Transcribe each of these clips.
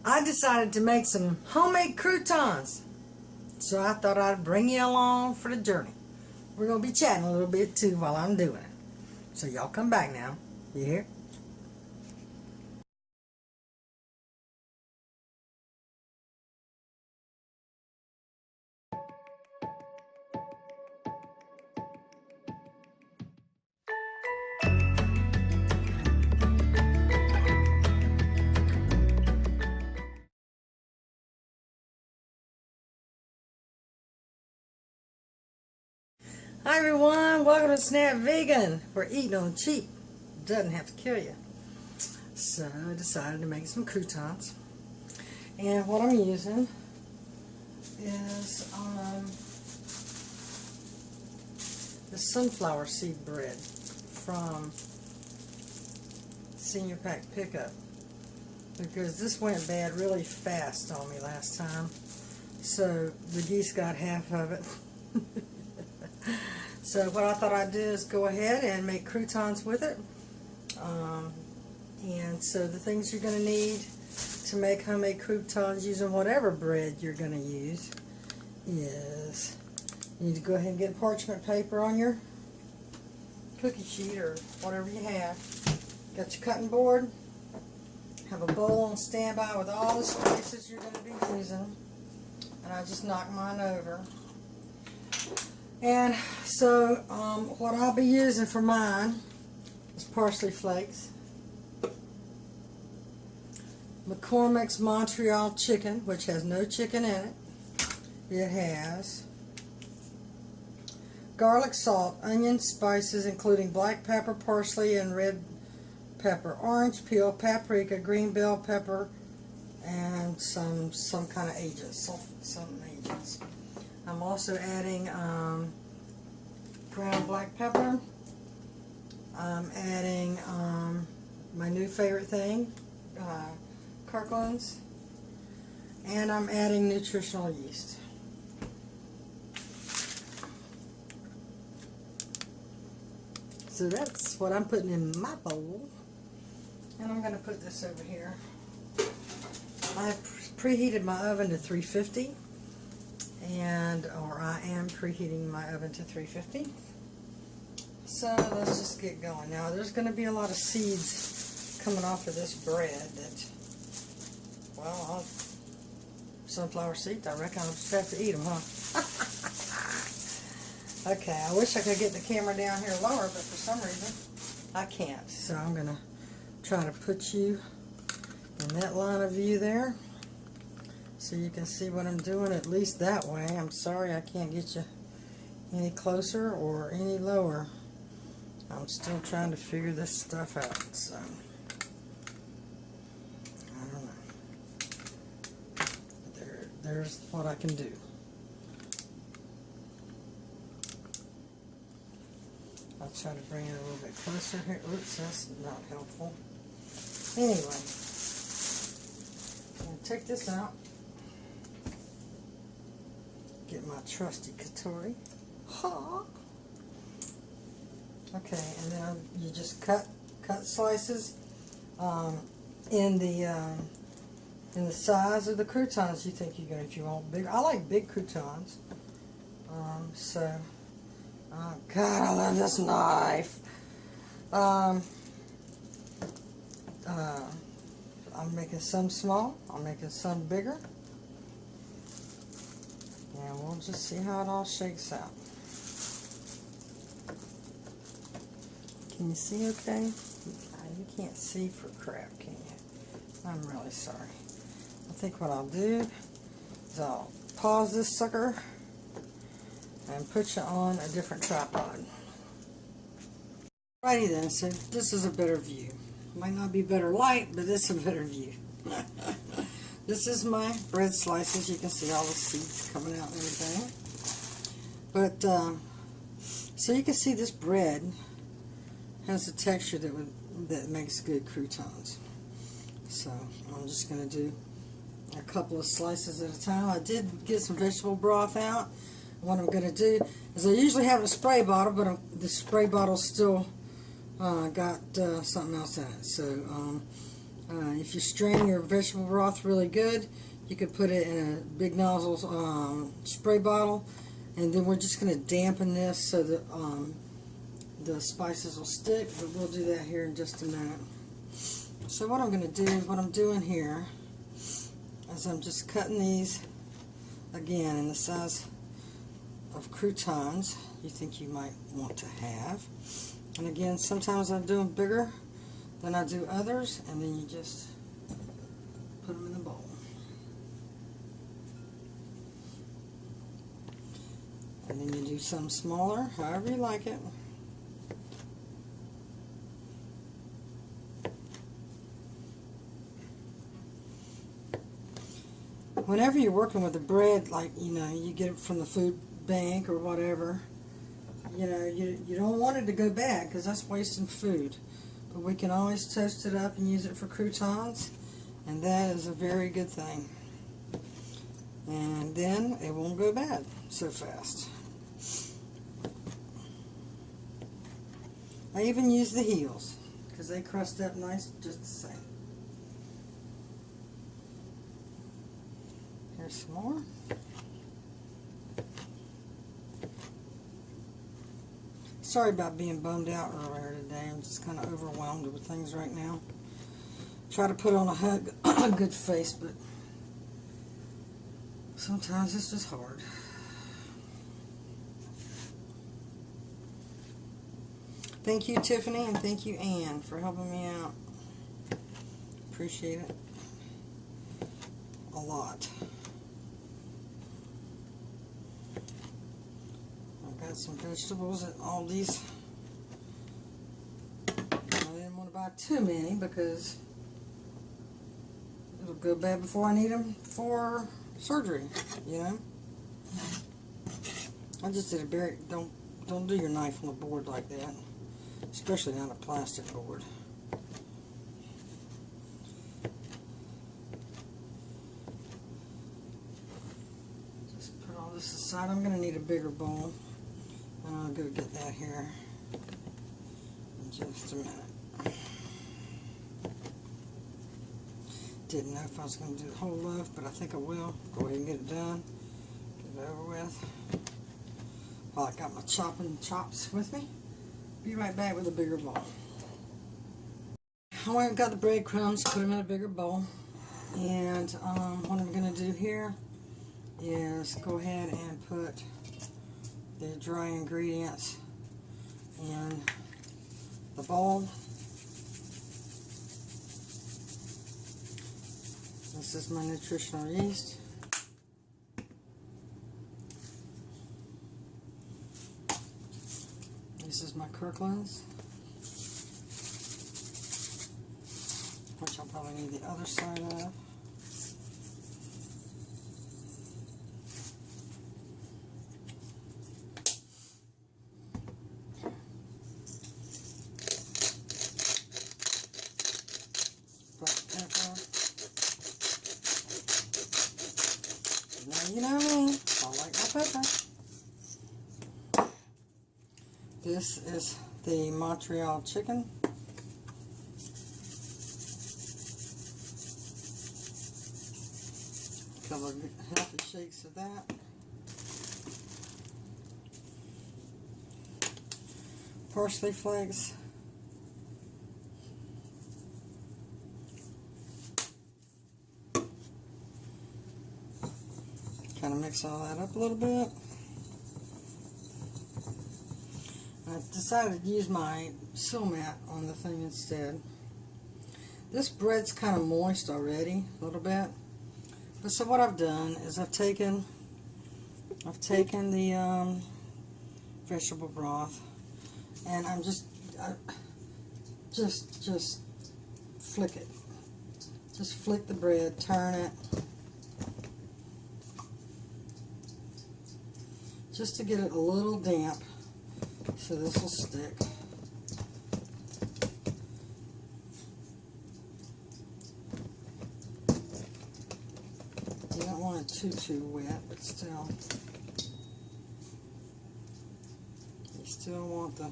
I decided to make some homemade croutons. So I thought I'd bring you along for the journey. We're going to be chatting a little bit too while I'm doing it. So y'all come back now. You hear? Hi everyone, welcome to Snap Vegan. We're eating on cheap. Doesn't have to kill you. So I decided to make some croutons. And what I'm using is the sunflower seed bread from Senior Pack Pickup. Because this went bad really fast on me last time. So the geese got half of it. So what I thought I'd do is go ahead and make croutons with it. And so the things you're going to need to make homemade croutons using whatever bread you're going to use is you need to go ahead and get parchment paper on your cookie sheet or whatever you have. Got your cutting board. Have a bowl on standby with all the spices you're going to be using. And I just knocked mine over. And so what I'll be using for mine is parsley flakes, McCormick's Montreal chicken, which has no chicken in it. It has garlic, salt, onion, spices, including black pepper, parsley, and red pepper, orange peel, paprika, green bell pepper, and some kind of agents, some agents. I'm also adding ground black pepper. I'm adding my new favorite thing, Croutons, and I'm adding nutritional yeast. So that's what I'm putting in my bowl, and I'm going to put this over here. I've preheated my oven to 350. Or I am preheating my oven to 350. So let's just get going. Now there's going to be a lot of seeds coming off of this bread that, well, sunflower seeds, I reckon I'll just have to eat them, huh? Okay, I wish I could get the camera down here lower, but for some reason I can't. So I'm going to try to put you in that line of view there, so you can see what I'm doing, at least that way. I'm sorry I can't get you any closer or any lower. I'm still trying to figure this stuff out, so I don't know. There's what I can do. I'll try to bring it a little bit closer here. Oops, that's not helpful. Anyway, I'm going to take this out. Get my trusty Katori. Ha! Okay, and then you just cut slices in the size of the croutons you think you're going. If you want big, I like big croutons. Oh God, I love this knife. I'm making some small. I'm making some bigger. And we'll just see how it all shakes out. Can you see okay? You can't see for crap, can you? I'm really sorry. I think what I'll do is I'll pause this sucker and put you on a different tripod. Alrighty then, so this is a better view. Might not be better light, but this is a better view. This is my bread slices. You can see all the seeds coming out and everything. But, so you can see this bread has a texture that makes good croutons. So I'm just going to do a couple of slices at a time. I did get some vegetable broth out. What I'm going to do is I usually have a spray bottle, but the spray bottle still got something else in it. So If you strain your vegetable broth really good, you could put it in a big nozzle spray bottle, and then we're just going to dampen this so that the spices will stick, but we'll do that here in just a minute. So what I'm going to do, what I'm doing here, is I'm just cutting these, again, in the size of croutons you think you might want to have. And again, sometimes I do them bigger than I do others, and then you just put them in the bowl. And then you do some smaller, however you like it. Whenever you're working with the bread, like, you know, you get it from the food bank or whatever, you know, you don't want it to go bad, because that's wasting food. But we can always toast it up and use it for croutons, and that is a very good thing. And then it won't go bad so fast. I even use the heels, because they crust up nice just the same. Here's some more. Sorry about being bummed out earlier today. I'm just kind of overwhelmed with things right now. Try to put on a good face, but sometimes it's just hard. Thank you, Tiffany, and thank you, Ann, for helping me out. Appreciate it a lot. Got some vegetables at Aldi's. I didn't want to buy too many because it'll go bad before I need them for surgery, you know. I just did a very, don't do your knife on a board like that, especially not a plastic board. Just put all this aside. I'm going to need a bigger bowl. I'll go get that here in just a minute. Didn't know if I was going to do the whole loaf, but I think I will. Go ahead and get it done. Get it over with. While I got my chopping chops with me. Be right back with a bigger bowl. I went and got the breadcrumbs, put them in a bigger bowl. And what I'm going to do here is go ahead and put the dry ingredients in the bowl. This is my nutritional yeast. This is my Kirkland's, which I'll probably need the other side of. You know me, I like my pepper. This is the Montreal chicken. A couple of healthy shakes of that. Parsley flakes. Kind of mix all that up a little bit. I decided to use my seal mat on the thing instead. This bread's kind of moist already, a little bit. But so what I've done is I've taken the vegetable broth, and I'm just flick it. Just flick the bread, turn it. Just to get it a little damp, so this will stick. You don't want it too wet, but still, you still want the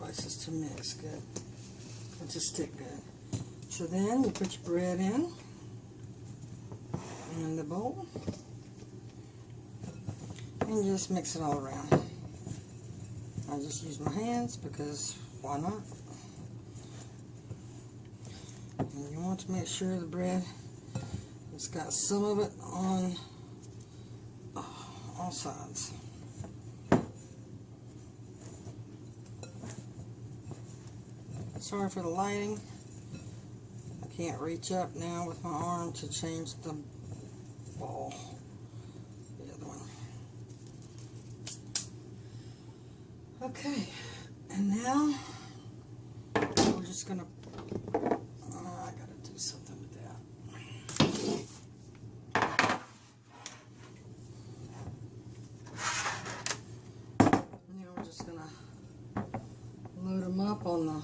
slices to mix good, and to stick good. So then you put your bread in the bowl and just mix it all around. I just use my hands because why not? And you want to make sure the bread has got some of it on all sides. Sorry for the lighting. I can't reach up now with my arm to change the ball. The other one. Okay, and now we're just gonna. I gotta do something with that. Now we're just gonna load them up on the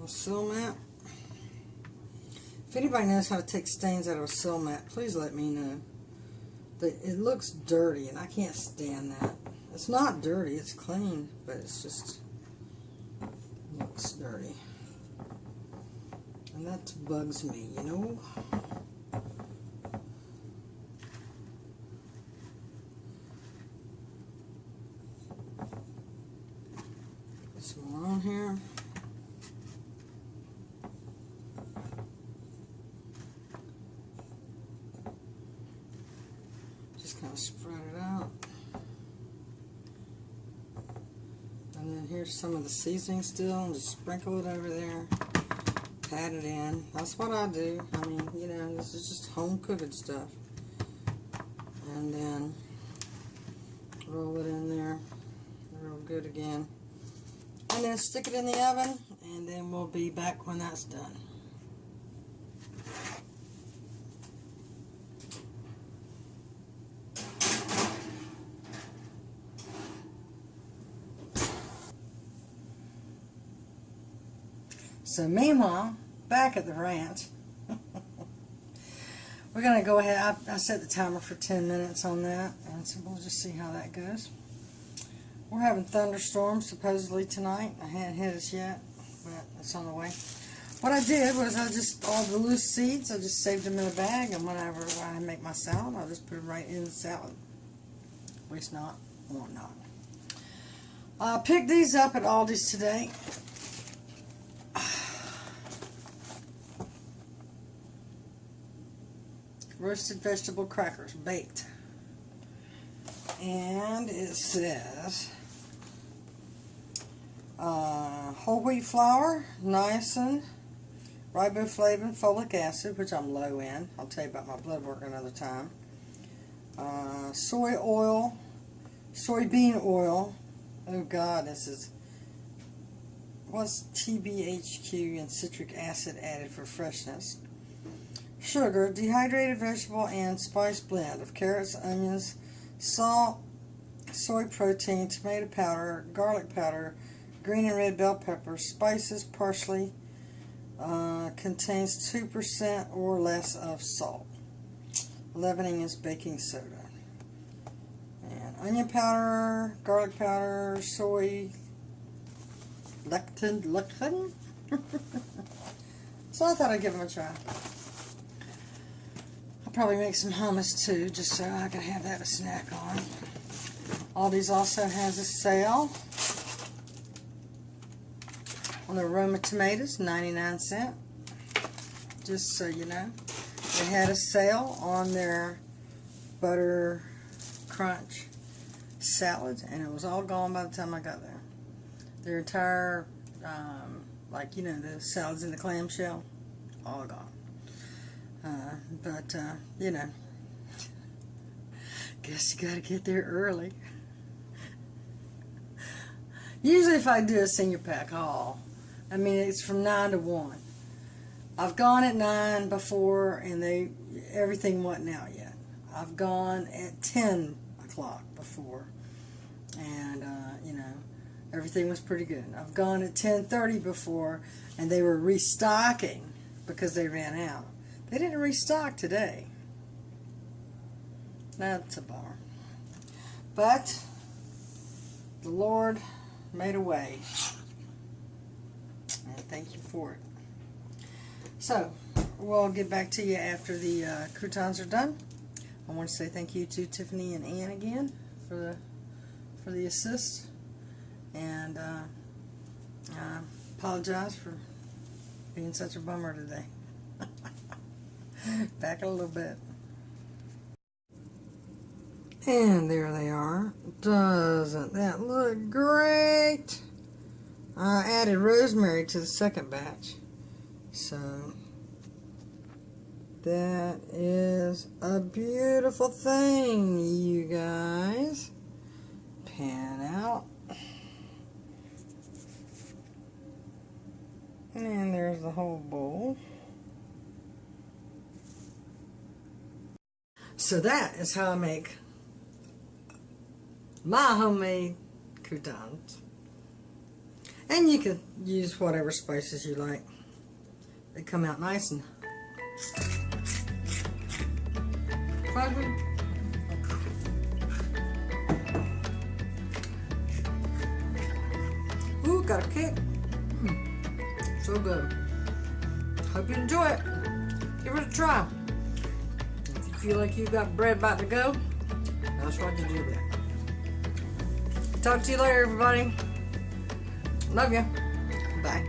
sill mat. If anybody knows how to take stains out of a sill mat, please let me know. It looks dirty, and I can't stand that. It's not dirty, it's clean, but it's just looks dirty. And that bugs me, you know? Put some more on here. Just kind of spread it out. And then here's some of the seasoning still, and just sprinkle it over there. Pat it in. That's what I do. I mean, you know, this is just home cooking stuff. And then roll it in there real good again. And then stick it in the oven, and then we'll be back when that's done. So meanwhile, back at the ranch, we're going to go ahead. I set the timer for 10 minutes on that, and so we'll just see how that goes. We're having thunderstorms supposedly tonight. I hadn't hit us yet, but it's on the way. What I did was all the loose seeds, I just saved them in a bag, and whenever I make my salad, I'll just put them right in the salad. Waste not, want not. I picked these up at Aldi's today. Roasted vegetable crackers, baked. And it says whole wheat flour, niacin, riboflavin, folic acid, which I'm low in. I'll tell you about my blood work another time. Soy oil, soybean oil. Oh God, this is what's TBHQ and citric acid added for freshness. Sugar, dehydrated vegetable and spice blend of carrots, onions, salt, soy protein, tomato powder, garlic powder, green and red bell peppers, spices, parsley, contains 2% or less of salt. Leavening is baking soda. And onion powder, garlic powder, soy, lectin. So I thought I'd give them a try. Probably make some hummus too, just so I can have that to snack on. Aldi's also has a sale on the Roma tomatoes, 99¢. Just so you know, they had a sale on their butter crunch salad, and it was all gone by the time I got there. Their entire, like you know, the salads in the clamshell, all gone. But you know, guess you gotta get there early. Usually if I do a senior pack haul, I mean it's from 9 to 1. I've gone at 9 before and everything wasn't out yet. I've gone at 10 o'clock before and you know, everything was pretty good. I've gone at 10:30 before and they were restocking because they ran out. They didn't restock today. That's a bummer. But the Lord made a way. And thank you for it. So, we'll get back to you after the croutons are done. I want to say thank you to Tiffany and Ann again for the assist. And I apologize for being such a bummer today. Back a little bit. And there they are. Doesn't that look great? I added rosemary to the second batch. So that is a beautiful thing, you guys. Pan out. And there's the whole bowl. So that is how I make my homemade croutons. And you can use whatever spices you like. They come out nice and fuzzy. Ooh, got a kick. So good. Hope you enjoy it. Give it a try. If you feel like you've got bread about to go, that's what you do that. Talk to you later, everybody. Love you. Bye.